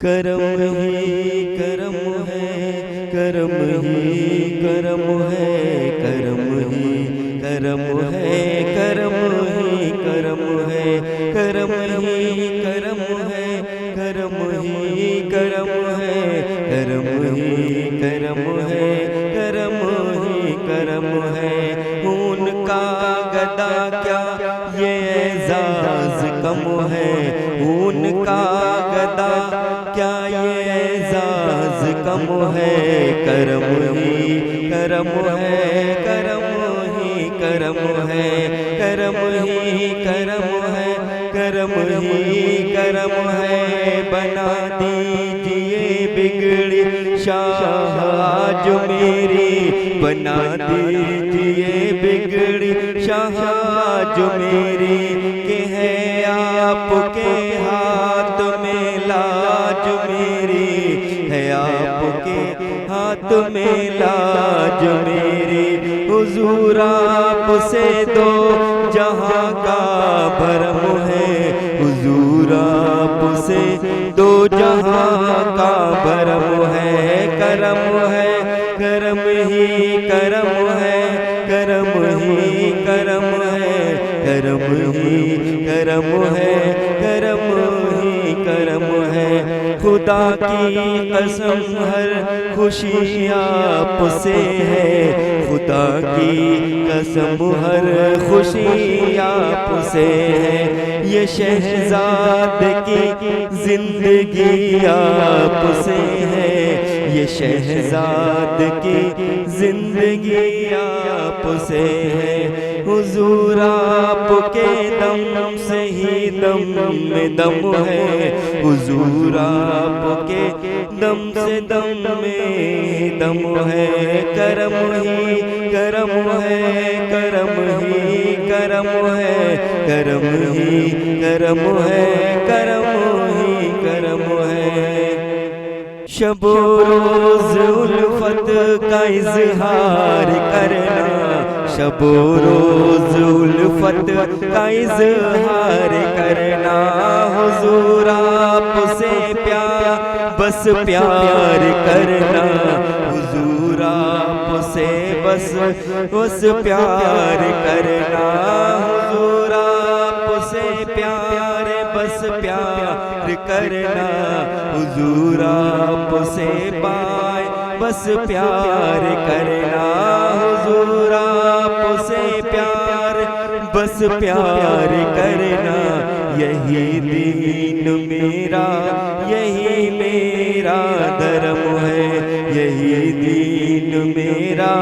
کرم ہی کرم ہے، کرم ہی کرم ہے، کرم ہی کرم ہے، کرم ہی کرم ہے، کرم ہی کرم ہے، کرم ہی کرم ہے، کرم ہی کرم ہے، کرم ہی کرم ہے۔ ان کا گدا کیا یہ اعزاز کم ہے، ان کا گدا کیا یہ اعزاز کم ہے۔ کرم ہی کرم ہے، کرم ہی کرم ہے، کرم ہی کرم ہے، کرم ہی کرم ہے۔ بنا دیجئے بگڑی شاہ آج میری، بنا دیجئے بگڑی شاہ آج میری، کہ ہے آپ کے ہاتھ میں لاج میری، ہے آپ کے ہاتھ میں لاج میری۔ حضور آپ سے دو جہاں کا بھرم ہے، حضور آپ سے دو جہاں کا بھرم ہے۔ کرم ہے، کرم ہی کرم ہے، کرم ہی کرم ہے، کرم ہی کرم ہے، کرم ہی کرم ہے۔ خدا کی قسم ہر خوشی آپ سے ہے، خدا کی قسم ہر خوشی آپ سے ہے۔ یہ شہزاد کی زندگی آپ سے ہے، یہ شہزاد کی زندگی آپ سے ہے۔ حضور آپ کے دم سے ہی دم میں دم ہے، حضور آپ کے دم سے دم میں دم ہے۔ کرم ہی کرم ہے، کرم ہی کرم ہے، کرم ہی کرم ہے، کرم ہی کرم ہے۔ شب و روز الفت کا اظہار کرنا، شب و روز الفت کا اظہار کرنا۔ حضور آپ سے پیار بس پیار کرنا، حضور آپ سے بس پیار کرنا۔ حضور آپ سے پیار بس پیار کرنا، حضور آپ سے بس پیار کرنا۔ حضور آپ سے پیار بس پیار کرنا۔ یہی دین میرا، یہی میرا دھرم ہے، یہی دین میرا،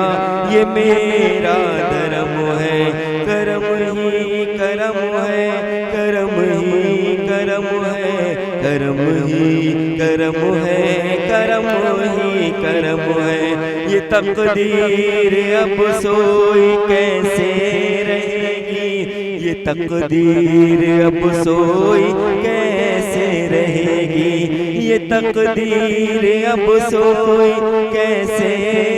یہ میرا دھرم ہے۔ کرم ہی کرم ہے، کرم ہی کرم ہے، کرم ہی کرم ہے، کرم ہی کرم ہے۔ یہ تقدیر اب سوئی کیسے رہے گی، یہ تقدیر اب سوئی کیسے رہے گی، یہ تقدیر اب سوئی کیسے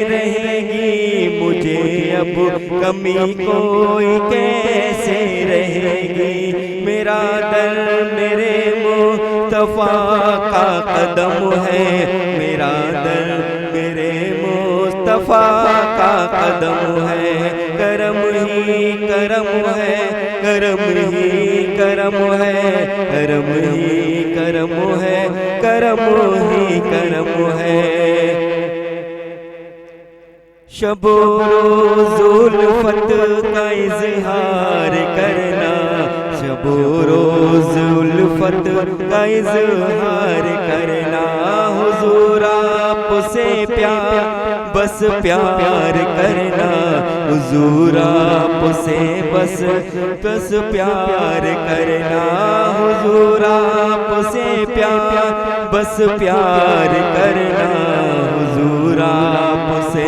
رہے گی، مجھے اب کمی کوئی کیسے رہے گی۔ میرا در میرے مصطفیٰ کا قدم ہے، میرا در میرے مصطفیٰ کا قدم ہے۔ کرم ہی کرم ہے، کرم ہی کرم ہے، کرم ہی کرم ہے، کرم ہی کرم ہے۔ شب و روز الفت کا اظہار کرنا، شب و روز الفت کا اظہار کرنا۔ حضور آپ سے پیار بس پیار کرنا، حضور آپ سے بس پیار کرنا۔ حضور آپ سے پیار بس پیار کرنا، حضور آپ سے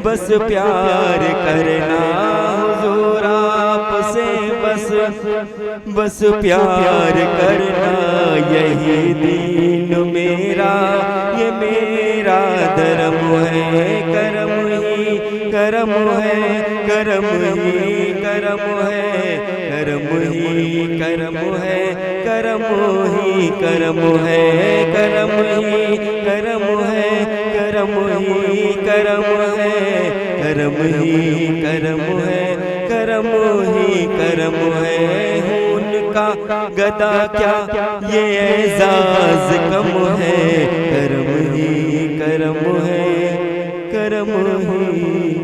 بس پیار کرنا۔ حضور آپ سے بس پیار کرنا۔ یہی دین میرا، یہ میرا دھرم ہے۔ کرم ہی کرم ہے، کرم ہی کرم کرم ہے، کرم ہی کرم ہے، کرم ہی کرم ہے، کرم ہی کرم ہے، کرم ہی کرم ہے، کرم ہی کرم ہے، کرم ہی کرم ہے۔ ان کا گدا کیا یہ اعزاز کم ہے، کرم ہی کرم ہے، کرم ہی